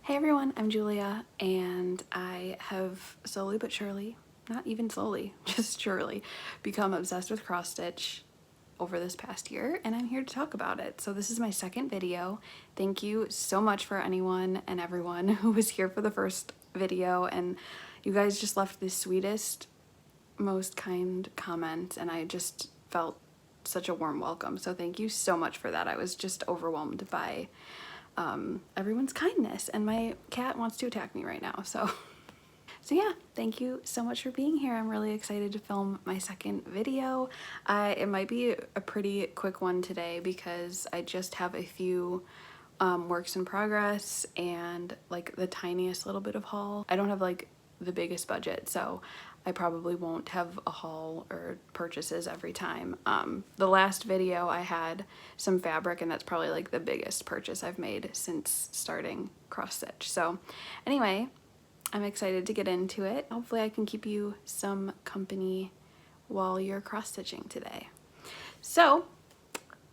Hey everyone, I'm Julia, and I have slowly but surely, not even slowly, just surely, become obsessed with cross stitch over this past year, and I'm here to talk about it. So this is my second video. Thank you so much for anyone and everyone who was here for the first video, and you guys just left the sweetest, most kind comment, and I just felt such a warm welcome. So thank you so much for that. I was just overwhelmed by everyone's kindness, and my cat wants to attack me right now, so yeah, thank you so much for being here. I'm really excited to film my second video. It might be a pretty quick one today because I just have a few works in progress and like the tiniest little bit of haul. I don't have like the biggest budget, so I probably won't have a haul or purchases every time. The last video I had some fabric, and that's probably like the biggest purchase I've made since starting cross stitch. So anyway, I'm excited to get into it. Hopefully I can keep you some company while you're cross stitching today. So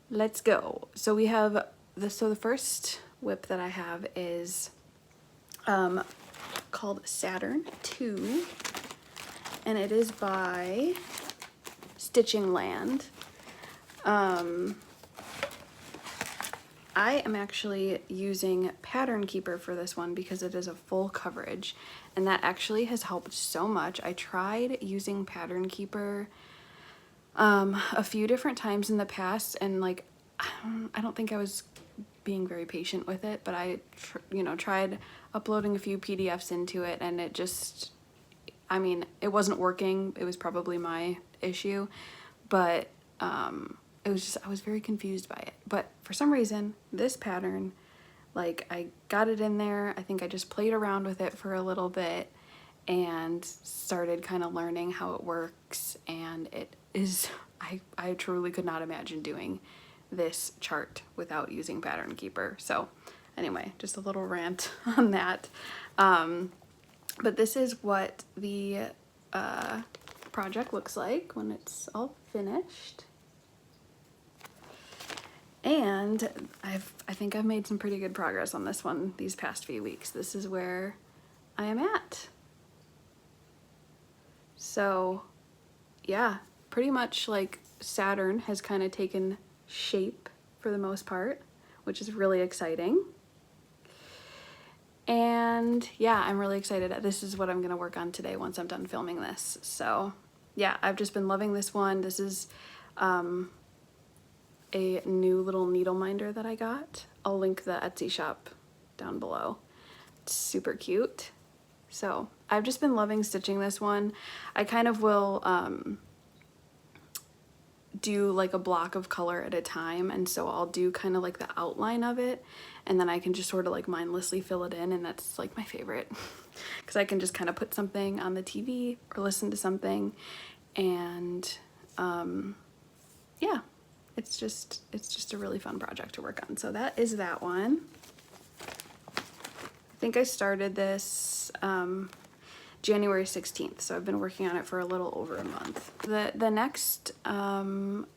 let's go. So we have the first whip that I have is called Saturn 2, and it is by Stitching Land. I am actually using Pattern Keeper for this one because it is a full coverage, and that actually has helped so much. I tried using Pattern Keeper a few different times in the past, and like I don't think I was being very patient with it, but I tried uploading a few PDFs into it, and it just, I mean, it wasn't working. It was probably my issue, but it was just, I was very confused by it. But for some reason, this pattern, like, I got it in there. I think I just played around with it for a little bit and started kind of learning how it works, and it is, I truly could not imagine doing this chart without using Pattern Keeper. So anyway, just a little rant on that. But this is what the project looks like when it's all finished. And I think I've made some pretty good progress on this one these past few weeks. This is where I am at. So yeah, pretty much like Saturn has kind of taken shape for the most part, which is really exciting. And yeah, I'm really excited. This is what I'm gonna work on today once I'm done filming this. So yeah, I've just been loving this one. This is a new little needle minder that I got. I'll link the Etsy shop down below. It's super cute. So I've just been loving stitching this one. I kind of will do like a block of color at a time, and so I'll do kind of like the outline of it, and then I can just sort of like mindlessly fill it in, and that's like my favorite because I can just kind of put something on the TV or listen to something, and yeah, it's just a really fun project to work on. So that is that one. I think I started this January 16th, so I've been working on it for a little over a month. The next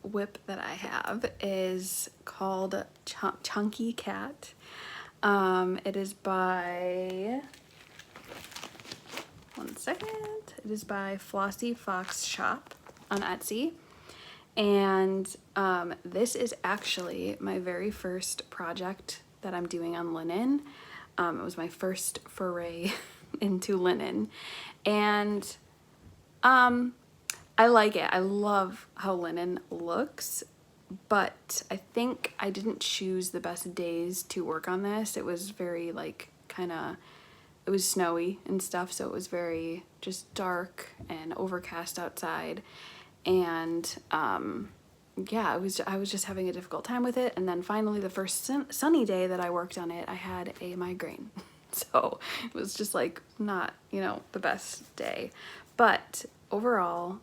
whip that I have is called Chunky Cat. It is by, one second, it is by Flossy Fox Shop on Etsy. And this is actually my very first project that I'm doing on linen. It was my first foray into linen, and I like it. I love how linen looks, but I think I didn't choose the best days to work on this. It was very like it was snowy and stuff, so it was very just dark and overcast outside, and yeah, I was just having a difficult time with it. And then finally, the first sunny day that I worked on it, I had a migraine. So it was just like not, the best day. But overall,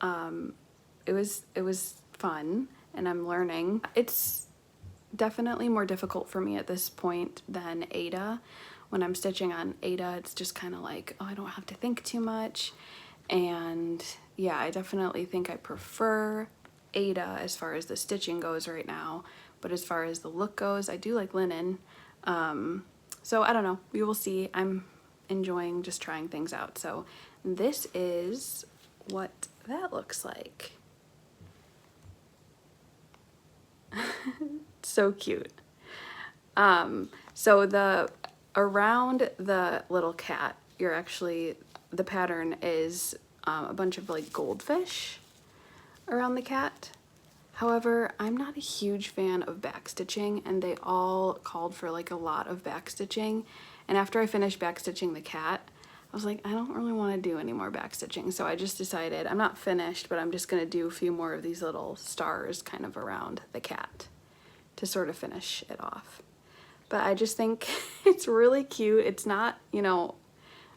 it was fun, and I'm learning. It's definitely more difficult for me at this point than Ada. When I'm stitching on Ada, it's just kind of like, oh, I don't have to think too much. And yeah, I definitely think I prefer Ada as far as the stitching goes right now, but as far as the look goes, I do like linen. So I don't know, we will see. I'm enjoying just trying things out. So this is what that looks like. So cute. So around the little cat, the pattern is a bunch of like goldfish around the cat. However, I'm not a huge fan of backstitching, and they all called for like a lot of backstitching. And after I finished backstitching the cat, I was like, I don't really want to do any more backstitching. So I just decided, I'm not finished, but I'm just going to do a few more of these little stars kind of around the cat to sort of finish it off. But I just think it's really cute. It's not, you know,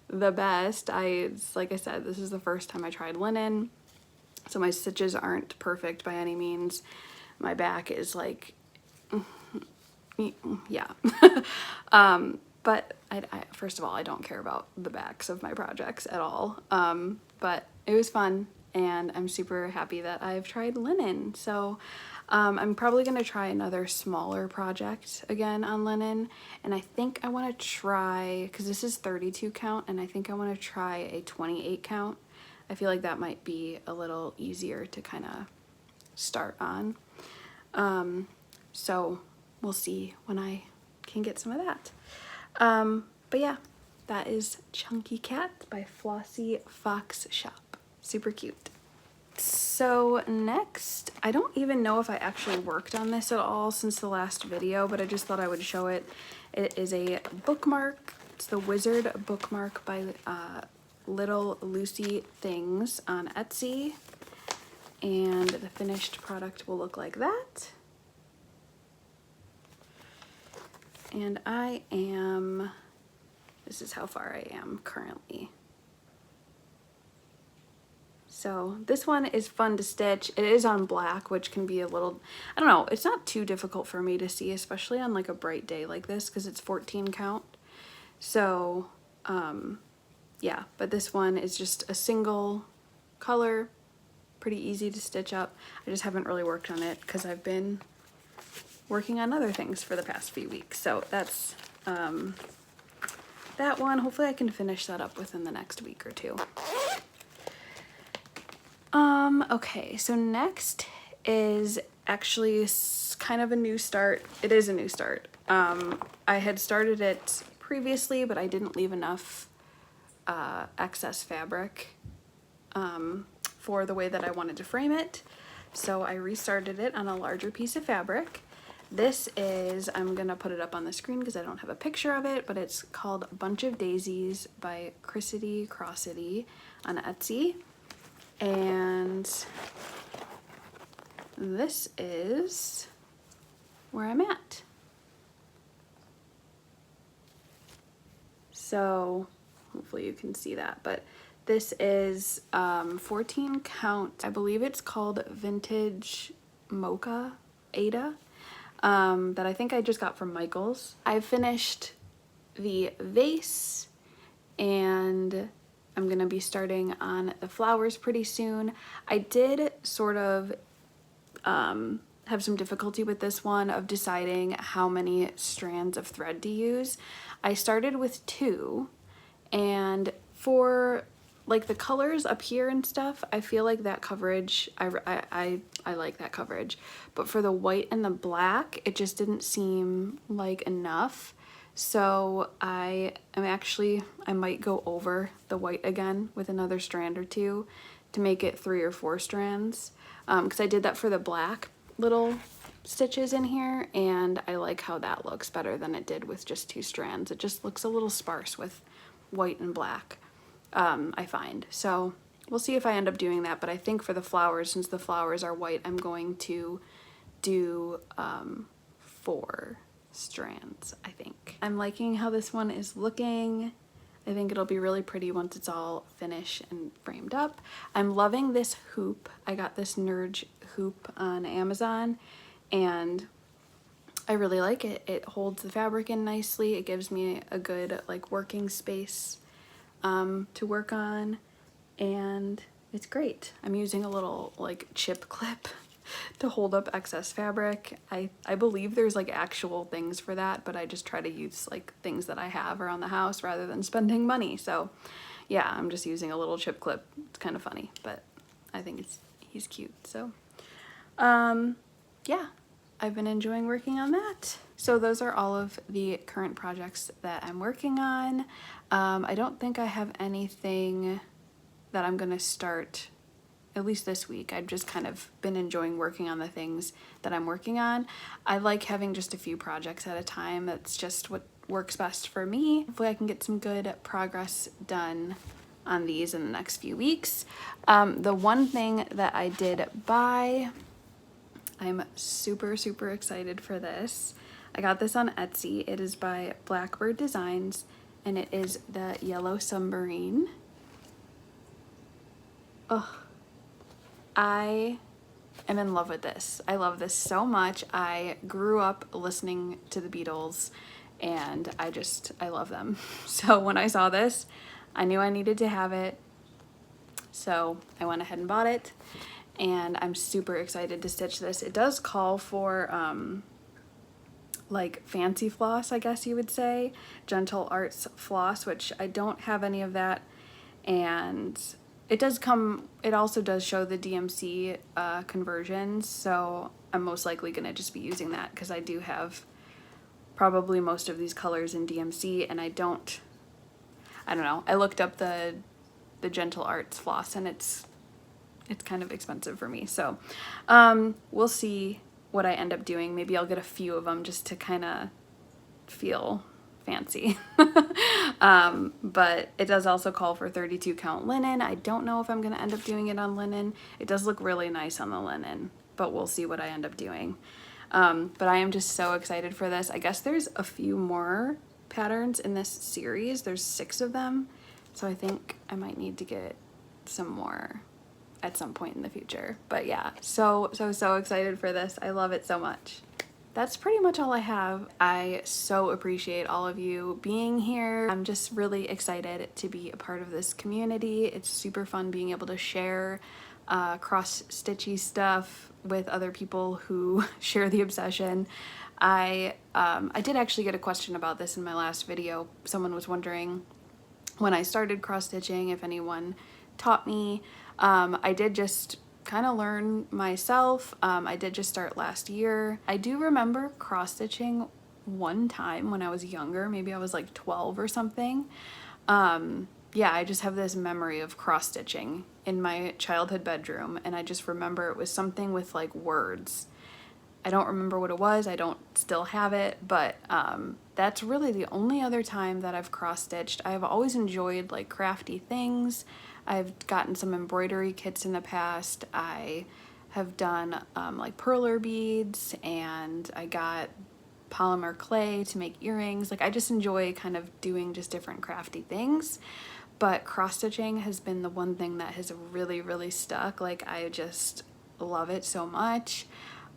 the best. Like I said, this is the first time I tried linen. So my stitches aren't perfect by any means. My back is like, yeah. But first of all, I don't care about the backs of my projects at all. But it was fun, and I'm super happy that I've tried linen. So I'm probably gonna try another smaller project again on linen. And I think I wanna try, cause this is 32 count, and I think I wanna try a 28 count. I feel like that might be a little easier to kind of start on. So we'll see when I can get some of that. But yeah, that is Chunky Cat by Flossie Fox Shop. Super cute. So next, I don't even know if I actually worked on this at all since the last video, but I just thought I would show it. It is a bookmark. It's the Wizard bookmark by Little Lucy Things on Etsy, and the finished product will look like that. And this is how far I am currently. So this one is fun to stitch. It is on black, which can be a little, I don't know, it's not too difficult for me to see, especially on like a bright day like this, because it's 14 count. So yeah, but this one is just a single color, pretty easy to stitch up. I just haven't really worked on it because I've been working on other things for the past few weeks. So that's that one. Hopefully I can finish that up within the next week or two. Okay, so next is actually kind of a new start. It is a new start. I had started it previously, but I didn't leave enough excess fabric for the way that I wanted to frame it. So I restarted it on a larger piece of fabric. This is, I'm gonna put it up on the screen because I don't have a picture of it, but it's called Bunch of Daisies by Crissity Crossity on Etsy. And this is where I'm at. So hopefully you can see that, but this is 14 count. I believe it's called Vintage Mocha Ada, that I think I just got from Michael's. I finished the vase, and I'm gonna be starting on the flowers pretty soon. I did sort of have some difficulty with this one of deciding how many strands of thread to use. I started with 2, and for like the colors up here and stuff, I feel like that coverage, I like that coverage, but for the white and the black, it just didn't seem like enough. So I might go over the white again with another strand or 2 to make it 3 or 4 strands, because I did that for the black little stitches in here, and I like how that looks better than it did with just 2 strands. It just looks a little sparse with white and black, I find. So we'll see if I end up doing that, but I think for the flowers, since the flowers are white, I'm going to do 4 strands, I think. I'm liking how this one is looking. I think it'll be really pretty once it's all finished and framed up. I'm loving this hoop. I got this Nurge hoop on Amazon, and I really like it. It holds the fabric in nicely. It gives me a good like working space to work on, and it's great. I'm using a little like chip clip to hold up excess fabric. I believe there's like actual things for that, but I just try to use like things that I have around the house rather than spending money. So yeah, I'm just using a little chip clip. It's kind of funny, but I think he's cute. So yeah, I've been enjoying working on that. So those are all of the current projects that I'm working on. I don't think I have anything that I'm gonna start, at least this week. I've just kind of been enjoying working on the things that I'm working on. I like having just a few projects at a time. That's just what works best for me. Hopefully I can get some good progress done on these in the next few weeks. The one thing that I did buy, I'm super excited for this. I got this on Etsy. It is by Blackbird Designs, and it is the Yellow Submarine. Oh, I am in love with this. I love this so much. I grew up listening to the Beatles, and I love them. So when I saw this, I knew I needed to have it. So I went ahead and bought it, and I'm super excited to stitch this. It does call for like fancy floss, I guess you would say, Gentle Arts floss, which I don't have any of that. And it also does show the DMC conversions, so I'm most likely gonna just be using that because I do have probably most of these colors in DMC, and I don't know. I looked up the Gentle Arts floss, and it's kind of expensive for me. So we'll see what I end up doing. Maybe I'll get a few of them just to kind of feel fancy. But it does also call for 32 count linen. I don't know if I'm going to end up doing it on linen. It does look really nice on the linen, but we'll see what I end up doing. But I am just so excited for this. I guess there's a few more patterns in this series. There's 6 of them. So I think I might need to get some more at some point in the future. But yeah, so excited for this. I love it so much. That's pretty much all I have. I so appreciate all of you being here. I'm just really excited to be a part of this community. It's super fun being able to share cross-stitchy stuff with other people who share the obsession. I did actually get a question about this in my last video. Someone was wondering when I started cross-stitching if anyone taught me. I did just kind of learn myself. I did just start last year. I do remember cross-stitching one time when I was younger. Maybe I was like 12 or something. Yeah, I just have this memory of cross-stitching in my childhood bedroom, and I just remember it was something with like words. I don't remember what it was. I don't still have it, but that's really the only other time that I've cross-stitched. I've always enjoyed like crafty things. I've gotten some embroidery kits in the past. I have done like perler beads, and I got polymer clay to make earrings. Like I just enjoy kind of doing just different crafty things. But cross-stitching has been the one thing that has really stuck. Like I just love it so much.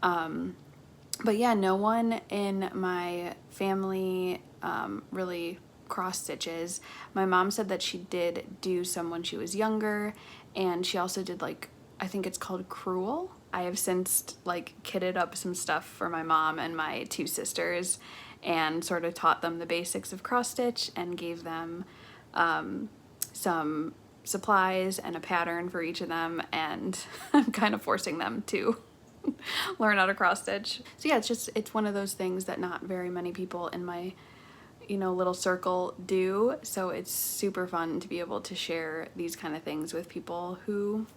But yeah, no one in my family really cross stitches. My mom said that she did do some when she was younger, and she also did like, I think it's called crewel. I have since like kitted up some stuff for my mom and my 2 sisters and sort of taught them the basics of cross stitch and gave them some supplies and a pattern for each of them, and I'm kind of forcing them to learn how to cross stitch. So yeah, it's one of those things that not very many people in my little circle do, so it's super fun to be able to share these kind of things with people who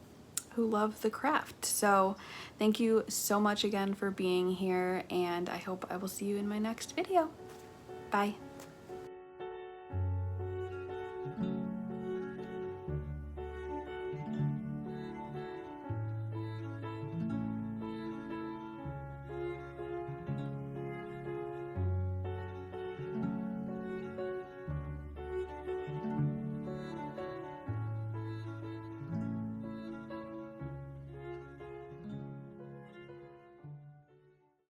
love the craft. So thank you so much again for being here, and I hope I will see you in my next video. Bye.